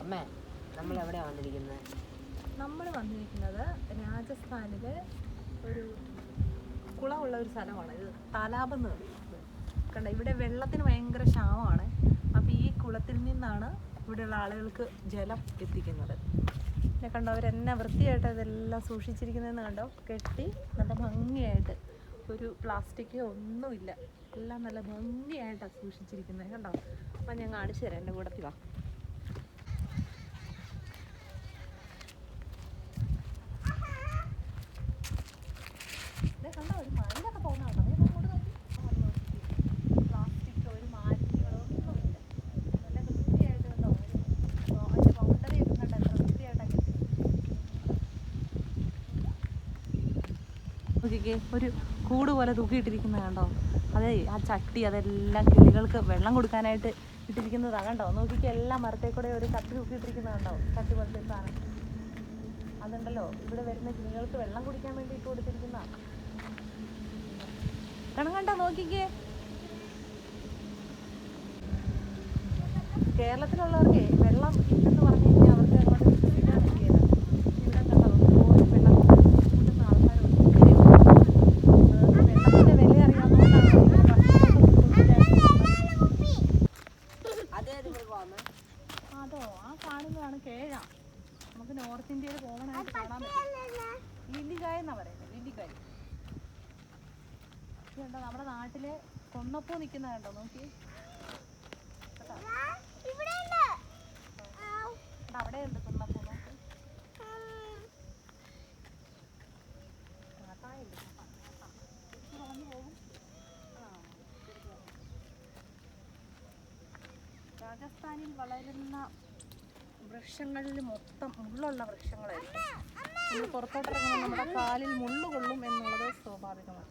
അമ്മേ, നമ്മൾ എവിടെയാണ് വന്നിരിക്കുന്നത്? നമ്മൾ വന്നിരിക്കുന്നത് രാജസ്ഥാനിലെ ഒരു കുളമുള്ള ഒരു സ്ഥലമാണ്. ഇത് താലാബ് എന്ന് പറയുന്നത്. കണ്ട, ഇവിടെ വെള്ളത്തിന് ഭയങ്കര ക്ഷാമമാണ്. അപ്പോൾ ഈ കുളത്തിൽ നിന്നാണ് ഇവിടെയുള്ള ആളുകൾക്ക് ജലം എത്തിക്കുന്നത്. പിന്നെ കണ്ടോ, അവരെന്നെ വൃത്തിയായിട്ട് അതെല്ലാം സൂക്ഷിച്ചിരിക്കുന്നതെന്ന് കണ്ടോ. കെട്ടി നല്ല ഭംഗിയായിട്ട്, ഒരു പ്ലാസ്റ്റിക് ഒന്നുമില്ല, എല്ലാം നല്ല ഭംഗിയായിട്ടാണ് സൂക്ഷിച്ചിരിക്കുന്നത് കണ്ടോ. അപ്പം ഞാൻ കാണിച്ചു തരാം, എൻ്റെ കൂടത്തിൽ വാ. കണ്ടോ, ഒരു മയിലൊക്കെ പോകുന്നുണ്ടോ? പ്ലാസ്റ്റിക് ഒരു മാലിന്യങ്ങളോ ഒന്നുമില്ല, നല്ല വൃത്തിയായിട്ട് കണ്ടോ. അതിൻ്റെ ബൗണ്ടറി ഒക്കെ കണ്ടോ, എത്ര വൃത്തിയായിട്ടൊക്കെ. നോക്കിക്കേ, ഒരു കൂട് പോലെ തൂക്കിയിട്ടിരിക്കുന്നത് കണ്ടോ. അതെ, ആ ചട്ടി അതെല്ലാം കിളികൾക്ക് വെള്ളം കൊടുക്കാനായിട്ട് ഇട്ടിരിക്കുന്നതാണ് കണ്ടോ. നോക്കിക്കേ, എല്ലാ മരത്തെ കൂടെ ഒരു ചട്ടി തൂക്കിയിട്ടിരിക്കുന്നത് കണ്ടോ. ചട്ടി പോലത്തെ സാധനം അതുണ്ടല്ലോ, ഇവിടെ വരുന്ന കിളികൾക്ക് വെള്ളം കുടിക്കാൻ വേണ്ടി ഇട്ട് കൊടുത്തിരിക്കുന്നതാണ്. കണ്ടോ, നോക്കിക്കേ. കേരളത്തിലുള്ളവർക്ക് വെള്ളം ഇല്ലെന്ന് പറഞ്ഞു കഴിഞ്ഞാൽ അവർക്ക് അങ്ങോട്ട് വിശ്വസിക്കാൻ പറ്റില്ല. ഇവിടെ കണ്ടോ, വെള്ളം കൂട്ടുന്ന ആൾക്കാരുണ്ട്. വെള്ളത്തിന്റെ വില അറിയാവുന്നതുകൊണ്ടാണ് അതോ ആ കാണുന്നതാണ് കേഴ. നമുക്ക് നോർത്ത് ഇന്ത്യയിൽ പോകാനായിട്ട് കാണാൻ പറ്റും. ലില്ലിക്കായ എന്നാ പറയുന്നത്, ലില്ലിക്കായ. കണ്ടോ, നമ്മുടെ നാട്ടിലെ കൊന്നപ്പൂ നിൽക്കുന്ന കണ്ടോ, നോക്കി. അവിടെ ഉണ്ട് കൊന്നപ്പൂ, നോക്കി. രാജസ്ഥാനിൽ വളരുന്ന വൃക്ഷങ്ങളിൽ മൊത്തം മുള്ളുള്ള വൃക്ഷങ്ങളായിരിക്കും. നമ്മൾ പുറത്തോട്ടിറങ്ങുമ്പോൾ നമ്മുടെ കാലിൽ മുള്ളു കൊള്ളും എന്നുള്ളത് സ്വാഭാവികമാണ്.